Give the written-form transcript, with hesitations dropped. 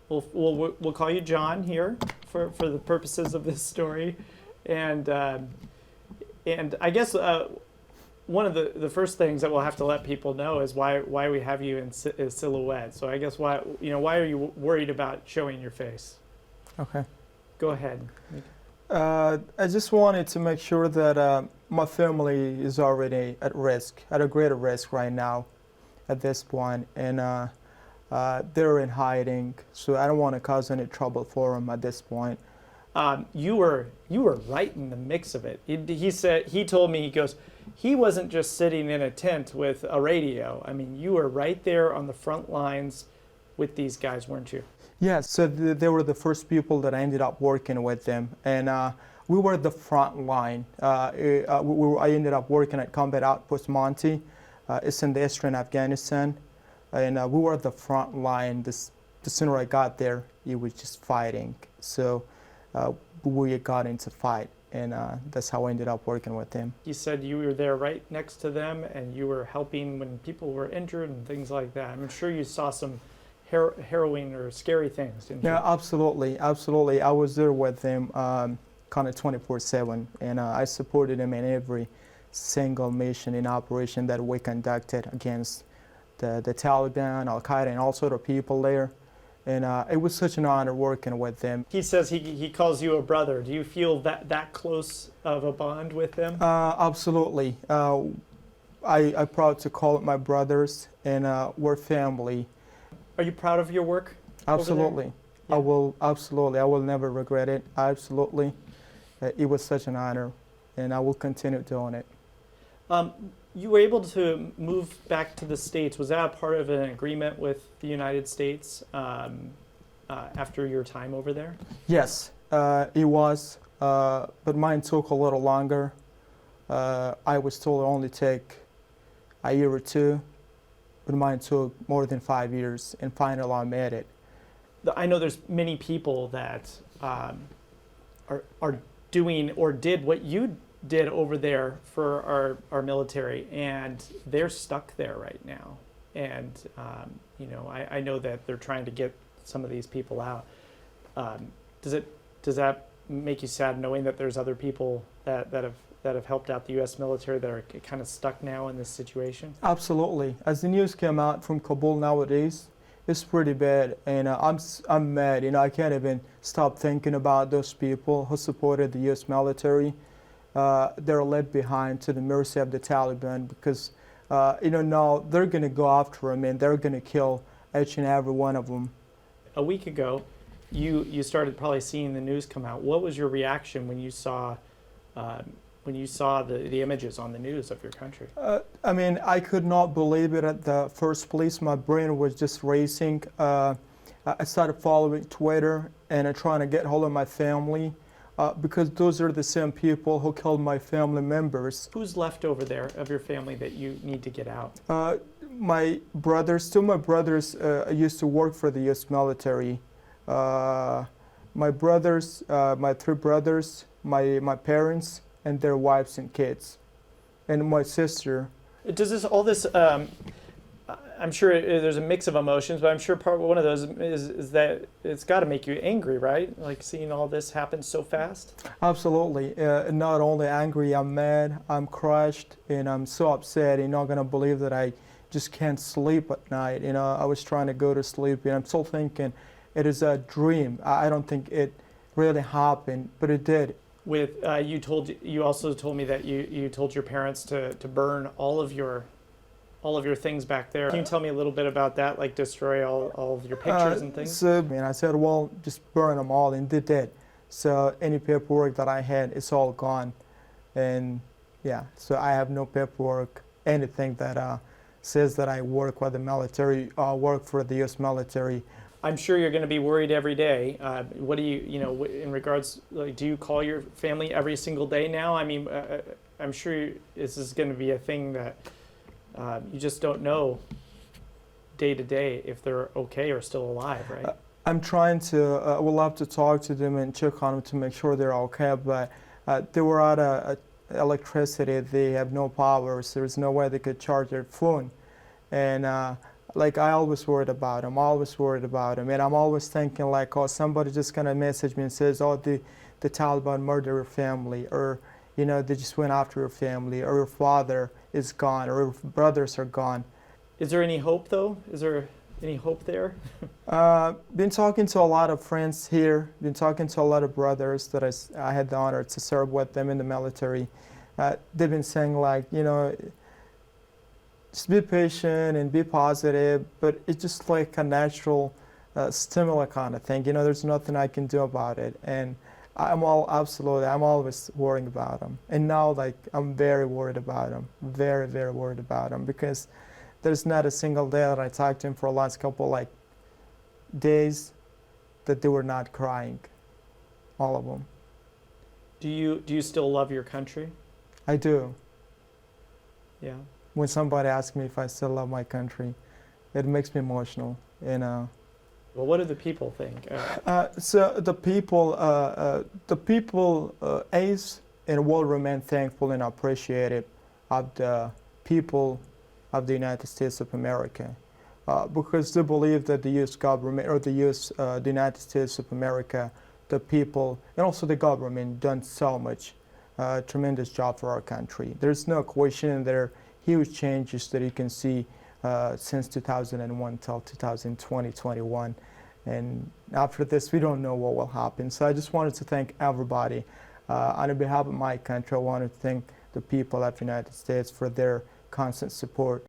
We'll call you John here for the purposes of this story, and I guess one of the first things that we'll have to let people know is why we have you in silhouette. So I guess why are you worried about showing your face? Okay. Go ahead. I just wanted to make sure that my family is already at risk, at a greater risk right now at this point, and they're in hiding, so I don't want to cause any trouble for them at this point. You were right in the mix of it. He told me, he goes, he wasn't just sitting in a tent with a radio. I mean, you were right there on the front lines with these guys, weren't you? Yeah, so they were the first people that I ended up working with them, and we were the front line. I ended up working at Combat Outpost Monty. It's in the eastern Afghanistan, and we were the front line. The sooner I got there, it was just fighting. So we got into fight, and that's how I ended up working with them. You said you were there right next to them, and you were helping when people were injured and things like that. I'm sure you saw some harrowing or scary things, didn't you? Yeah, absolutely, absolutely. I was there with them kind of 24/7, and I supported them in every single mission and operation that we conducted against the Taliban, Al-Qaeda, and all sort of people there. And it was such an honor working with them. He says he calls you a brother. Do you feel that close of a bond with them? Absolutely. I'm proud to call it my brothers, and we're family. Are you proud of your work? Absolutely. Yeah. I will, absolutely. I will never regret it. Absolutely. It was such an honor, and I will continue doing it. You were able to move back to the States. Was that a part of an agreement with the United States after your time over there? Yes, it was, but mine took a little longer. I was told it only take a year or two, but mine took more than 5 years, and finally I made it. I know there's many people that are doing or did what you did over there for our military, and they're stuck there right now. And I know that they're trying to get some of these people out. Does that make you sad knowing that there's other people that have helped out the U.S. military that are kind of stuck now in this situation? Absolutely. As the news came out from Kabul nowadays, it's pretty bad, and I'm mad. I can't even stop thinking about those people who supported the U.S. military. They're left behind to the mercy of the Taliban because, now they're going to go after them and they're going to kill each and every one of them. A week ago, you started probably seeing the news come out. What was your reaction when you saw the images on the news of your country? I could not believe it at the first place. My brain was just racing. I started following Twitter and trying to get hold of my family. Because those are the same people who killed my family members. Who's left over there of your family that you need to get out? My brothers, two of my brothers used to work for the U.S. military. My brothers, my three brothers, my parents, and their wives and kids, and my sister. Does all this, I'm sure there's a mix of emotions, but I'm sure one of those is that it's got to make you angry, right? Like seeing all this happen so fast? Absolutely. Not only angry, I'm mad, I'm crushed, and I'm so upset. You're not going to believe that I just can't sleep at night. I was trying to go to sleep, and I'm still thinking it is a dream. I don't think it really happened, but it did. You also told me that you told your parents to burn all of your things back there. Can you tell me a little bit about that, like destroy all of your pictures and things? I said, well, just burn them all, and they did. So any paperwork that I had, it's all gone. And yeah, so I have no paperwork, anything that says that I work with the military, work for the U.S. military. I'm sure you're going to be worried every day. What do you, in regards, like, do you call your family every single day now? I mean, I'm sure this is going to be a thing that you just don't know day to day if they're okay or still alive, right? I'm trying to, we'll have to talk to them and check on them to make sure they're okay, but they were out of electricity, they have no power, so there's no way they could charge their phone. And like I always worried about him, always worried about him, and I'm always thinking like, oh, somebody just gonna message me and says, oh, the Taliban murdered your family, or you know, they just went after your family, or your father is gone, or your brothers are gone. Is there any hope though? Is there any hope there? Been talking to a lot of friends here, been talking to a lot of brothers that I had the honor to serve with them in the military. They've been saying like, you know, just be patient and be positive, but it's just like a natural stimuli kind of thing. You know, there's nothing I can do about it. And I'm always worrying about them. And now, like, I'm very worried about them, very, very worried about them, because there's not a single day that I talked to him for the last couple, like, days that they were not crying, all of them. Do you still love your country? I do. Yeah. When somebody asks me if I still love my country, it makes me emotional, you know. Well, what do the people think? So the people is and will remain thankful and appreciative of the people of the United States of America, because they believe that the U.S. government or the United States of America, the people and also the government done so much tremendous job for our country. There's no question there are huge changes that you can see since 2001 till 2020, 21. And after this, we don't know what will happen. So I just wanted to thank everybody. On behalf of my country, I wanted to thank the people of the United States for their constant support